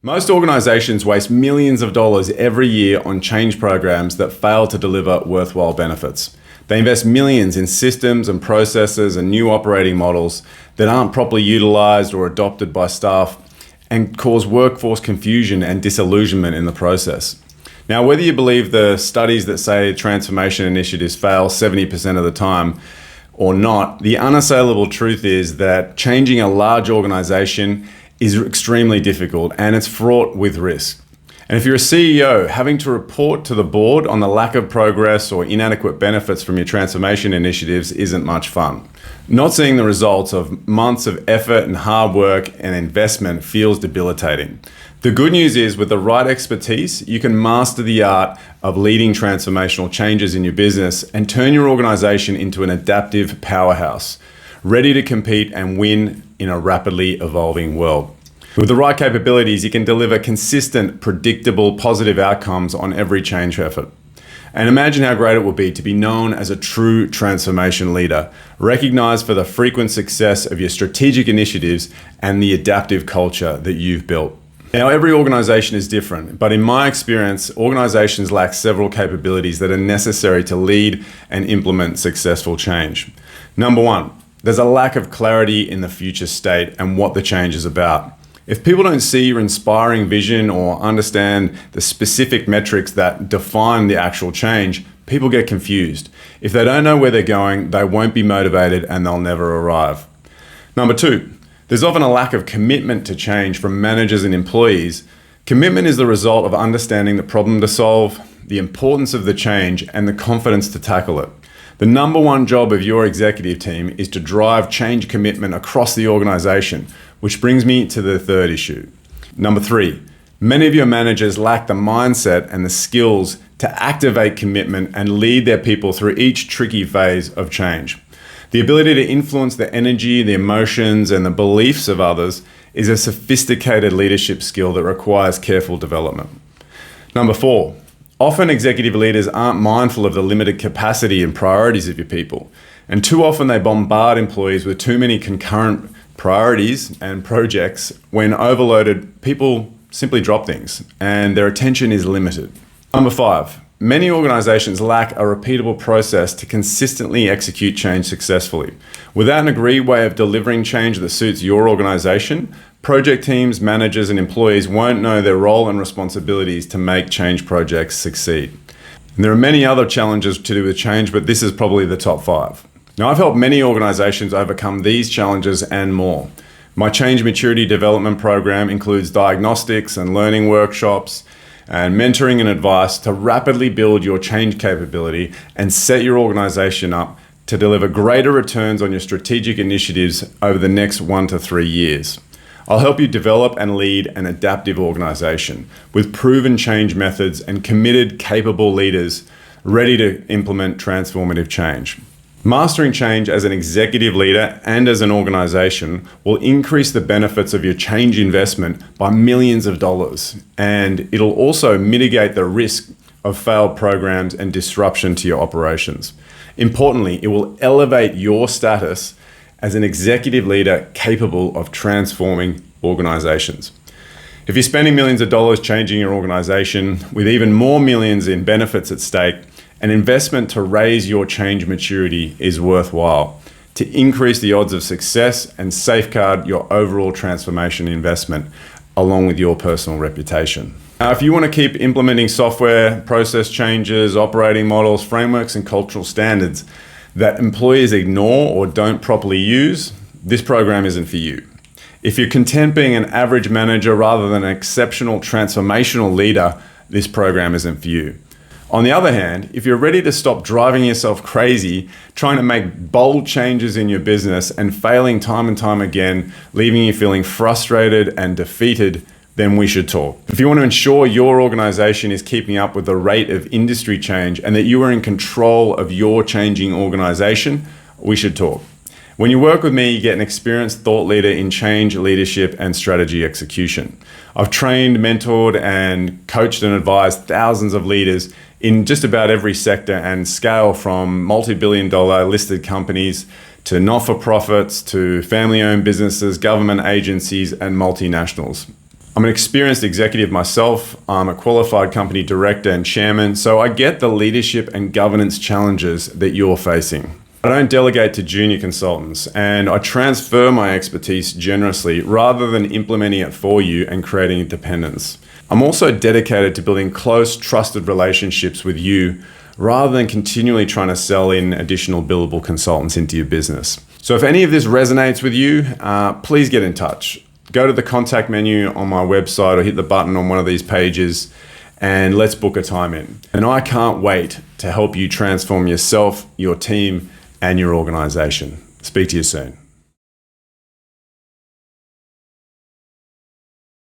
Most organizations waste millions of dollars every year on change programs that fail to deliver worthwhile benefits. They invest millions in systems and processes and new operating models that aren't properly utilized or adopted by staff and cause workforce confusion and disillusionment in the process. Now, whether you believe the studies that say transformation initiatives fail 70% of the time or not, the unassailable truth is that changing a large organization is extremely difficult and it's fraught with risk. And if you're a CEO, having to report to the board on the lack of progress or inadequate benefits from your transformation initiatives isn't much fun. Not seeing the results of months of effort and hard work and investment feels debilitating. The good news is, with the right expertise, you can master the art of leading transformational changes in your business and turn your organization into an adaptive powerhouse, ready to compete and win in a rapidly evolving world. With the right capabilities, you can deliver consistent, predictable, positive outcomes on every change effort. And imagine how great it would be to be known as a true transformation leader, recognized for the frequent success of your strategic initiatives and the adaptive culture that you've built. Now, every organization is different, but in my experience, organizations lack several capabilities that are necessary to lead and implement successful change. Number one, there's a lack of clarity in the future state and what the change is about. If people don't see your inspiring vision or understand the specific metrics that define the actual change, people get confused. If they don't know where they're going, they won't be motivated and they'll never arrive. Number two, there's often a lack of commitment to change from managers and employees. Commitment is the result of understanding the problem to solve, the importance of the change, and the confidence to tackle it. The number one job of your executive team is to drive change commitment across the organization, which brings me to the third issue. Number three, many of your managers lack the mindset and the skills to activate commitment and lead their people through each tricky phase of change. The ability to influence the energy, the emotions, and the beliefs of others is a sophisticated leadership skill that requires careful development. Number four, often executive leaders aren't mindful of the limited capacity and priorities of your people. And too often they bombard employees with too many concurrent priorities and projects. When overloaded, people simply drop things and their attention is limited. Number five, many organizations lack a repeatable process to consistently execute change successfully. Without an agreed way of delivering change that suits your organization, project teams, managers, and employees won't know their role and responsibilities to make change projects succeed. And there are many other challenges to do with change, but this is probably the top five. Now, I've helped many organizations overcome these challenges and more. My Change Maturity Development Program includes diagnostics and learning workshops and mentoring and advice to rapidly build your change capability and set your organization up to deliver greater returns on your strategic initiatives over the next 1 to 3 years. I'll help you develop and lead an adaptive organization with proven change methods and committed, capable leaders ready to implement transformative change. Mastering change as an executive leader and as an organization will increase the benefits of your change investment by millions of dollars, and it'll also mitigate the risk of failed programs and disruption to your operations. Importantly, it will elevate your status as an executive leader capable of transforming organizations. If you're spending millions of dollars changing your organization with even more millions in benefits at stake, an investment to raise your change maturity is worthwhile to increase the odds of success and safeguard your overall transformation investment along with your personal reputation. Now, if you want to keep implementing software, process changes, operating models, frameworks, and cultural standards that employees ignore or don't properly use, this program isn't for you. If you're content being an average manager rather than an exceptional transformational leader, this program isn't for you. On the other hand, if you're ready to stop driving yourself crazy, trying to make bold changes in your business and failing time and time again, leaving you feeling frustrated and defeated, then we should talk. If you want to ensure your organization is keeping up with the rate of industry change and that you are in control of your changing organization, we should talk. When you work with me, you get an experienced thought leader in change, leadership, and strategy execution. I've trained, mentored, and coached and advised thousands of leaders in just about every sector and scale, from multi-billion-dollar listed companies to not-for-profits to family-owned businesses, government agencies, and multinationals. I'm an experienced executive myself. I'm a qualified company director and chairman, so I get the leadership and governance challenges that you're facing. I don't delegate to junior consultants, and I transfer my expertise generously rather than implementing it for you and creating dependence. I'm also dedicated to building close, trusted relationships with you rather than continually trying to sell in additional billable consultants into your business. So if any of this resonates with you, please get in touch. Go to the contact menu on my website or hit the button on one of these pages and let's book a time in. And I can't wait to help you transform yourself, your team, and your organization. Speak to you soon.